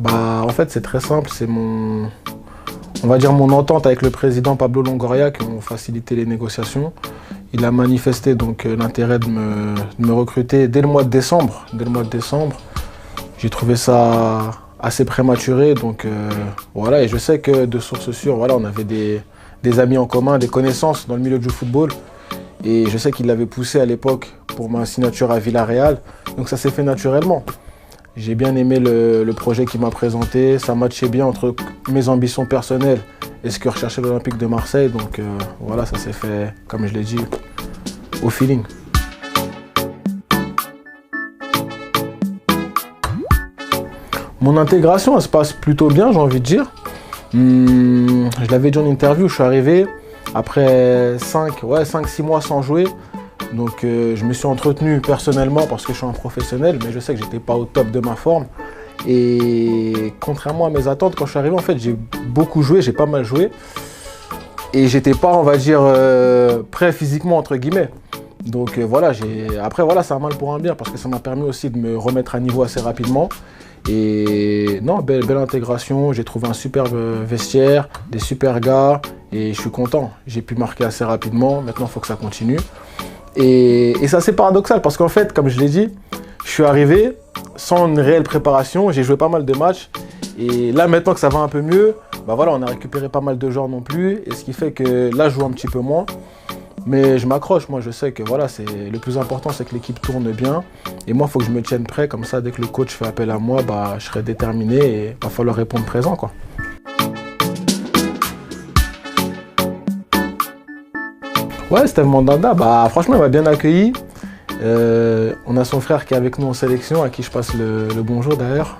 En fait, c'est très simple, c'est on va dire mon entente avec le président Pablo Longoria qui ont facilité les négociations. Il a manifesté donc l'intérêt de me recruter dès le mois de décembre. J'ai trouvé ça assez prématuré, donc voilà. Et je sais que de sources sûres, voilà, on avait des amis en commun, des connaissances dans le milieu du football. Et je sais qu'il l'avait poussé à l'époque pour ma signature à Villarreal. Donc ça s'est fait naturellement. J'ai bien aimé le projet qu'il m'a présenté. Ça matchait bien entre mes ambitions personnelles et ce que recherchait l'Olympique de Marseille. Donc voilà, ça s'est fait, comme je l'ai dit, au feeling. Mon intégration, elle se passe plutôt bien, j'ai envie de dire. Je l'avais dit en interview, je suis arrivé après 5-6 mois sans jouer. Donc je me suis entretenu personnellement parce que je suis un professionnel, mais je sais que j'étais pas au top de ma forme. Et contrairement à mes attentes, quand je suis arrivé, en fait, j'ai beaucoup joué, j'ai pas mal joué. Et j'étais pas, on va dire, prêt physiquement, entre guillemets. Donc voilà, après voilà, c'est un mal pour un bien parce que ça m'a permis aussi de me remettre à niveau assez rapidement. Et non, belle intégration, j'ai trouvé un super vestiaire, des super gars et je suis content. J'ai pu marquer assez rapidement, maintenant il faut que ça continue. Et c'est assez paradoxal parce qu'en fait, comme je l'ai dit, je suis arrivé sans une réelle préparation, j'ai joué pas mal de matchs. Et là, maintenant que ça va un peu mieux, voilà, on a récupéré pas mal de joueurs non plus. Et ce qui fait que là, je joue un petit peu moins. Mais je m'accroche, moi je sais que voilà, le plus important, c'est que l'équipe tourne bien. Et moi, il faut que je me tienne prêt, comme ça, dès que le coach fait appel à moi, je serai déterminé et il va falloir répondre présent, quoi. Ouais, Steve Mandanda, franchement, il m'a bien accueilli. On a son frère qui est avec nous en sélection, à qui je passe le bonjour d'ailleurs.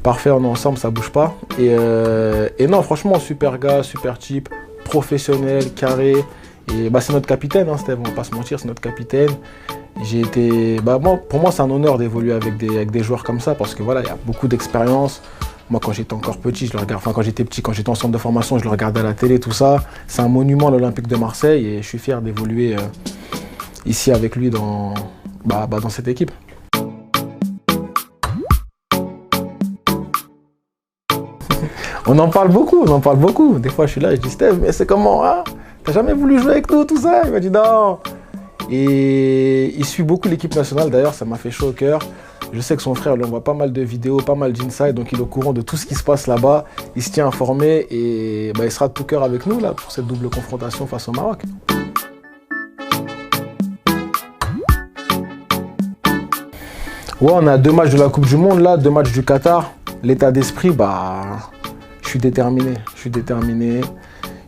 Parfait, on est ensemble, ça bouge pas. Et non, franchement, super gars, super type, professionnel, carré. Et c'est notre capitaine, hein, Steve, on va pas se mentir, c'est notre capitaine. Pour moi, c'est un honneur d'évoluer avec des joueurs comme ça, parce que voilà, il y a beaucoup d'expérience. Moi, quand j'étais encore petit, quand j'étais en centre de formation, je le regardais à la télé, tout ça. C'est un monument à l'Olympique de Marseille et je suis fier d'évoluer ici avec lui dans cette équipe. On en parle beaucoup. Des fois, je suis là et je dis, Steve, mais c'est comment, hein? T'as jamais voulu jouer avec nous, tout ça? Il m'a dit non. Et il suit beaucoup l'équipe nationale, d'ailleurs, ça m'a fait chaud au cœur. Je sais que son frère lui envoie pas mal de vidéos, pas mal d'insights, donc il est au courant de tout ce qui se passe là-bas. Il se tient informé et il sera de tout cœur avec nous là, pour cette double confrontation face au Maroc. Ouais, on a 2 matchs de la Coupe du Monde, là, 2 matchs du Qatar. L'état d'esprit, je suis déterminé.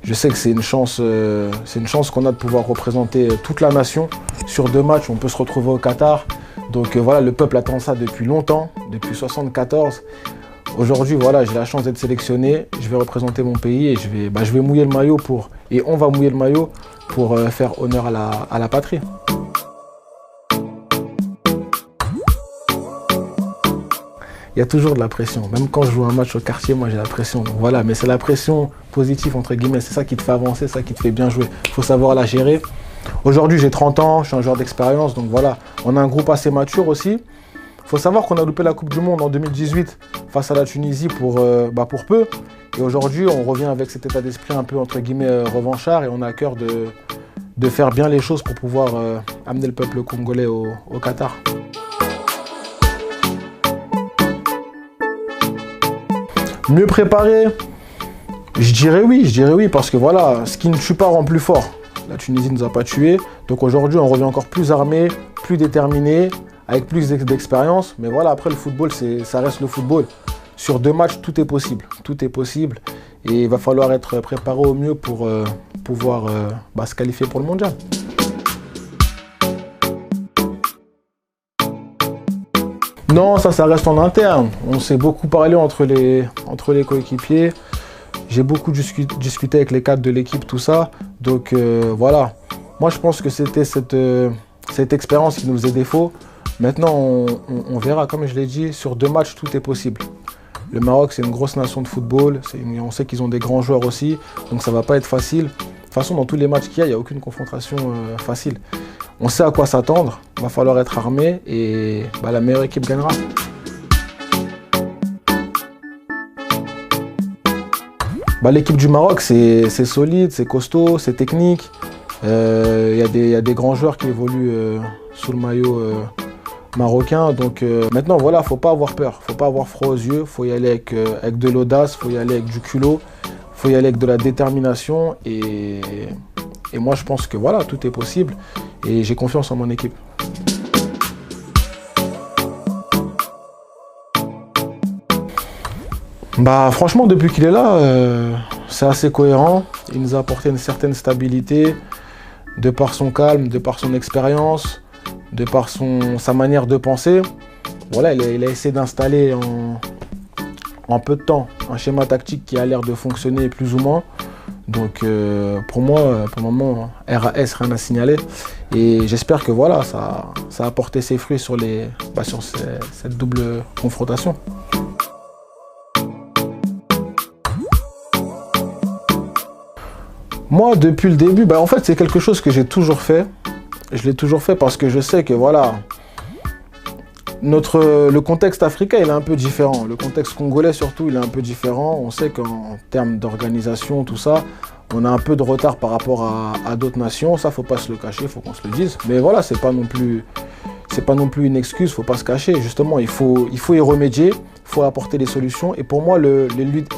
Je sais que c'est une chance qu'on a de pouvoir représenter toute la nation. Sur 2 matchs, on peut se retrouver au Qatar. Donc voilà, le peuple attend ça depuis longtemps, depuis 1974. Aujourd'hui, voilà, j'ai la chance d'être sélectionné. Je vais représenter mon pays et je vais mouiller le maillot et on va mouiller le maillot pour faire honneur à la patrie. Il y a toujours de la pression. Même quand je joue un match au quartier, moi j'ai la pression. Donc voilà, mais c'est la pression positive, entre guillemets. C'est ça qui te fait avancer, ça qui te fait bien jouer. Il faut savoir la gérer. Aujourd'hui, j'ai 30 ans, je suis un joueur d'expérience. Donc voilà, on a un groupe assez mature aussi. Il faut savoir qu'on a loupé la Coupe du Monde en 2018 face à la Tunisie pour peu. Et aujourd'hui, on revient avec cet état d'esprit un peu, entre guillemets, revanchard. Et on a à cœur de faire bien les choses pour pouvoir amener le peuple congolais au Qatar. Mieux préparé, je dirais oui, parce que voilà, ce qui ne tue pas rend plus fort. La Tunisie ne nous a pas tués, donc aujourd'hui on revient encore plus armé, plus déterminé, avec plus d'expérience. Mais voilà, après le football, ça reste le football. Sur 2 matchs, tout est possible. Et il va falloir être préparé au mieux pour pouvoir se qualifier pour le mondial. Non, ça reste en interne. On s'est beaucoup parlé entre les coéquipiers. J'ai beaucoup discuté avec les cadres de l'équipe, tout ça. Donc voilà. Moi, je pense que c'était cette expérience qui nous faisait défaut. Maintenant, on verra. Comme je l'ai dit, sur 2 matchs, tout est possible. Le Maroc, c'est une grosse nation de football. On sait qu'ils ont des grands joueurs aussi. Donc ça ne va pas être facile. De toute façon, dans tous les matchs qu'il y a, il n'y a aucune confrontation facile. On sait à quoi s'attendre, il va falloir être armé et la meilleure équipe gagnera. L'équipe du Maroc, c'est solide, c'est costaud, c'est technique. Il y a des grands joueurs qui évoluent sous le maillot marocain. Donc maintenant, voilà, faut pas avoir peur, faut pas avoir froid aux yeux. Faut y aller avec de l'audace, faut y aller avec du culot, faut y aller avec de la détermination. Et moi, je pense que voilà, tout est possible. Et j'ai confiance en mon équipe. Franchement, depuis qu'il est là, c'est assez cohérent. Il nous a apporté une certaine stabilité, de par son calme, de par son expérience, de par sa manière de penser. Voilà, il a essayé d'installer en peu de temps un schéma tactique qui a l'air de fonctionner plus ou moins. Donc pour moi, pour le moment, RAS, rien à signaler. Et j'espère que voilà, ça a apporté ses fruits sur cette double confrontation. Moi, depuis le début, en fait, c'est quelque chose que j'ai toujours fait. Je l'ai toujours fait parce que je sais que voilà, le contexte africain, il est un peu différent. Le contexte congolais, surtout, il est un peu différent. On sait qu'en termes d'organisation, tout ça, on a un peu de retard par rapport à d'autres nations. Ça, faut pas se le cacher, il faut qu'on se le dise. Mais voilà, c'est pas non plus une excuse, faut pas se cacher. Justement, il faut y remédier, il faut apporter des solutions. Et pour moi, le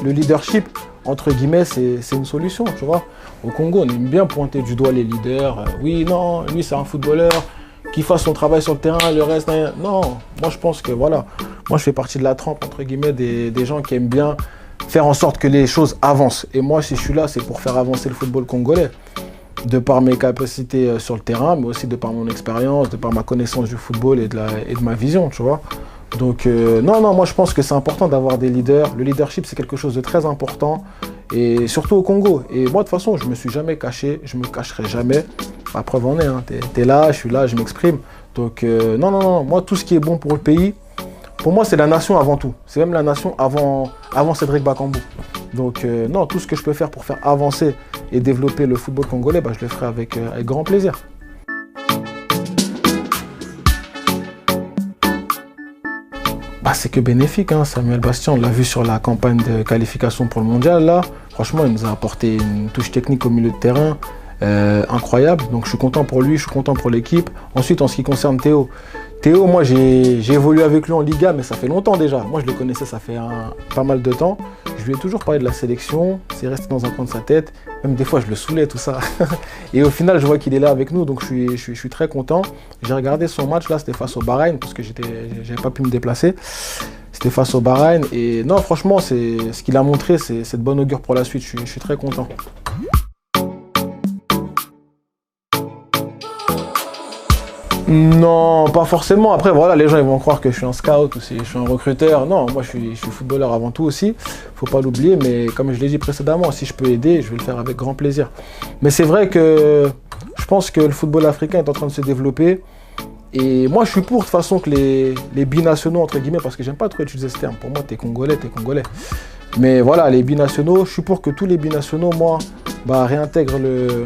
leadership, entre guillemets, c'est une solution, tu vois. Au Congo, on aime bien pointer du doigt les leaders. Oui, non, lui, c'est un footballeur. Qu'il fasse son travail sur le terrain, le reste, non. Moi, je pense que voilà. Moi, je fais partie de la trempe, entre guillemets, des gens qui aiment bien faire en sorte que les choses avancent. Et moi, si je suis là, c'est pour faire avancer le football congolais. De par mes capacités sur le terrain, mais aussi de par mon expérience, de par ma connaissance du football et de ma vision, tu vois. Donc, non, moi, je pense que c'est important d'avoir des leaders. Le leadership, c'est quelque chose de très important. Et surtout au Congo. Et moi, de toute façon, je ne me suis jamais caché, je ne me cacherai jamais. La preuve en est, hein. T'es là, je suis là, je m'exprime. Donc, non, moi, tout ce qui est bon pour le pays, pour moi, c'est la nation avant tout. C'est même la nation avant Cédric Bakambu. Donc, non, tout ce que je peux faire pour faire avancer et développer le football congolais, je le ferai avec grand plaisir. C'est que bénéfique, hein. Samuel Bastien, on l'a vu sur la campagne de qualification pour le mondial, là. Franchement, il nous a apporté une touche technique au milieu de terrain incroyable. Donc je suis content pour lui, je suis content pour l'équipe. Ensuite, en ce qui concerne Théo, moi j'ai évolué avec lui en Liga, mais ça fait longtemps déjà. Moi je le connaissais, ça fait pas mal de temps. Je lui ai toujours parlé de la sélection, c'est resté dans un coin de sa tête. Même des fois je le saoulais, tout ça. Et au final, je vois qu'il est là avec nous, donc je suis très content. J'ai regardé son match, là, c'était face au Bahreïn, parce que j'avais pas pu me déplacer. C'était face au Bahreïn. Et non, franchement, ce qu'il a montré, c'est de bonne augure pour la suite. Je suis très content. Non, pas forcément. Après, voilà, les gens ils vont croire que je suis un scout ou si je suis un recruteur. Non, moi je suis footballeur avant tout aussi. Faut pas l'oublier, mais comme je l'ai dit précédemment, si je peux aider, je vais le faire avec grand plaisir. Mais c'est vrai que je pense que le football africain est en train de se développer. Et moi, je suis pour de toute façon que les binationaux, entre guillemets, parce que j'aime pas trop utiliser ce terme. Pour moi, t'es Congolais, t'es Congolais. Mais voilà, les binationaux, je suis pour que tous les binationaux, moi, réintègrent le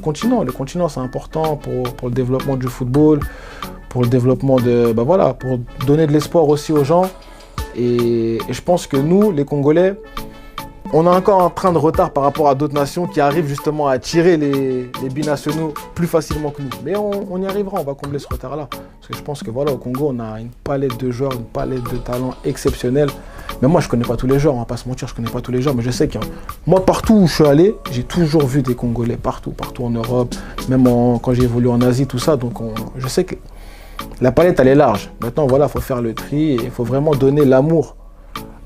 continent. Le continent, c'est important pour le développement du football, pour le développement pour donner de l'espoir aussi aux gens. Et je pense que nous, les Congolais, on a encore un train de retard par rapport à d'autres nations qui arrivent justement à attirer les binationaux plus facilement que nous. Mais on y arrivera, on va combler ce retard-là. Parce que je pense que voilà, au Congo, on a une palette de joueurs, une palette de talents exceptionnels. Mais moi, je ne connais pas tous les joueurs, on va pas se mentir, je ne connais pas tous les joueurs. Mais je sais que moi, partout où je suis allé, j'ai toujours vu des Congolais, partout en Europe, même quand j'ai évolué en Asie, tout ça. Donc je sais que la palette, elle est large. Maintenant, voilà, il faut faire le tri et il faut vraiment donner l'amour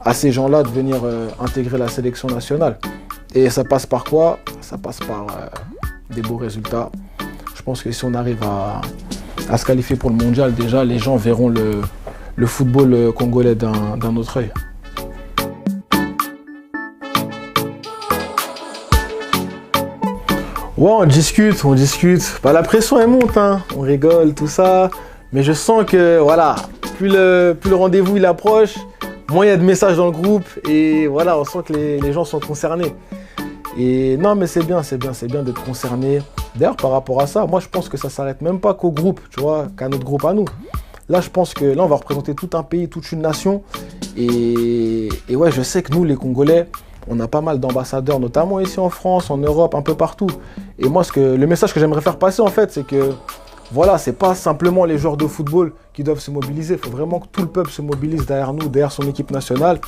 à ces gens-là de venir intégrer la sélection nationale. Et ça passe par quoi? Ça passe par des beaux résultats. Je pense que si on arrive à se qualifier pour le mondial, déjà, les gens verront le football congolais d'un autre œil. Ouais, on discute. La pression, elle monte, hein. On rigole, tout ça. Mais je sens que, voilà, plus le rendez-vous il approche, moins il y a de messages dans le groupe et voilà, on sent que les gens sont concernés. Et non, mais c'est bien d'être concerné. D'ailleurs, par rapport à ça, moi je pense que ça ne s'arrête même pas qu'au groupe, tu vois, qu'à notre groupe à nous. Là, je pense que là, on va représenter tout un pays, toute une nation. Et ouais, je sais que nous, les Congolais, on a pas mal d'ambassadeurs, notamment ici en France, en Europe, un peu partout. Et moi, le message que j'aimerais faire passer, en fait, c'est que voilà, c'est pas simplement les joueurs de football qui doivent se mobiliser. Il faut vraiment que tout le peuple se mobilise derrière nous, derrière son équipe nationale.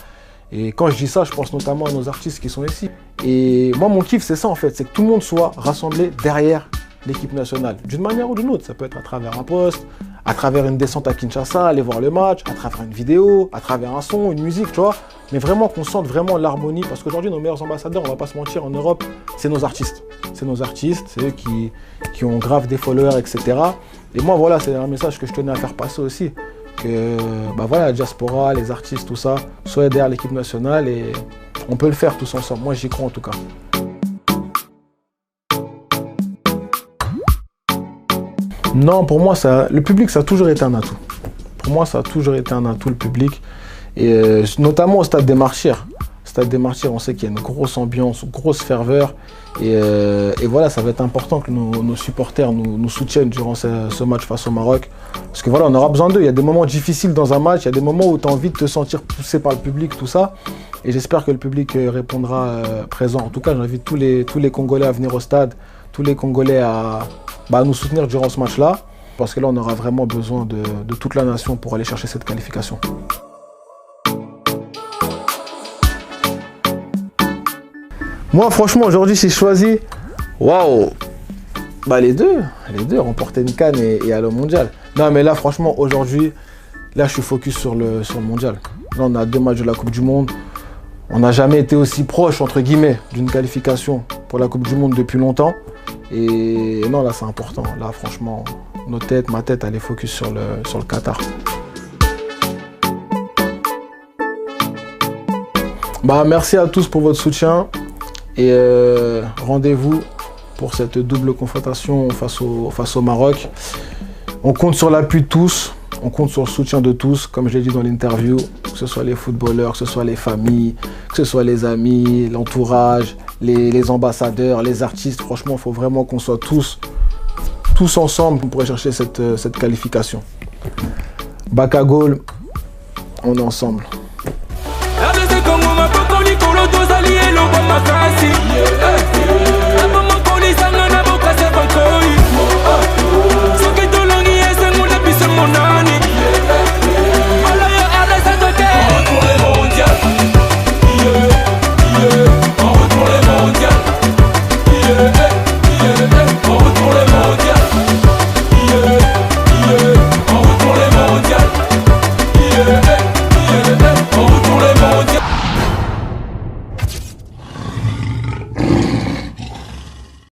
Et quand je dis ça, je pense notamment à nos artistes qui sont ici. Et moi, mon kiff, c'est ça, en fait. C'est que tout le monde soit rassemblé derrière l'équipe nationale, d'une manière ou d'une autre. Ça peut être à travers un post, à travers une descente à Kinshasa, aller voir le match, à travers une vidéo, à travers un son, une musique, tu vois. Mais vraiment qu'on sente vraiment l'harmonie. Parce qu'aujourd'hui, nos meilleurs ambassadeurs, on va pas se mentir, en Europe, c'est nos artistes. C'est nos artistes, c'est eux qui ont grave des followers, etc. Et moi, voilà, c'est un message que je tenais à faire passer aussi. Que bah voilà, la diaspora, les artistes, tout ça, soient derrière l'équipe nationale et on peut le faire tous ensemble. Moi, j'y crois en tout cas. Non, pour moi, le public, ça a toujours été un atout. Pour moi, ça a toujours été un atout, le public. Et notamment au Stade des Martyrs. Stade des Martyrs, on sait qu'il y a une grosse ambiance, une grosse ferveur. Et voilà, ça va être important que nos supporters nous soutiennent durant ce match face au Maroc. Parce que voilà, on aura besoin d'eux. Il y a des moments difficiles dans un match, il y a des moments où tu as envie de te sentir poussé par le public, tout ça. Et j'espère que le public répondra présent. En tout cas, j'invite tous les Congolais à venir au stade, tous les Congolais à nous soutenir durant ce match-là. Parce que là, on aura vraiment besoin de toute la nation pour aller chercher cette qualification. Moi, franchement, aujourd'hui, si je choisis, waouh, les deux, remporter une CAN et aller au mondial. Non, mais là, franchement, aujourd'hui, là, je suis focus sur le mondial. Là, on a 2 matchs de la Coupe du Monde. On n'a jamais été aussi proche, entre guillemets, d'une qualification pour la Coupe du Monde depuis longtemps. Et non, là, c'est important. Là, franchement, ma tête, elle est focus sur le Qatar. Merci à tous pour votre soutien. Et rendez-vous pour cette double confrontation face au Maroc. On compte sur l'appui de tous, on compte sur le soutien de tous, comme je l'ai dit dans l'interview, que ce soit les footballeurs, que ce soit les familles, que ce soit les amis, l'entourage, les ambassadeurs, les artistes. Franchement, il faut vraiment qu'on soit tous ensemble pour aller chercher cette qualification. Bakagol, on est ensemble. Comme ma papa, Nicolo, dos alliés, l'eau, ma face.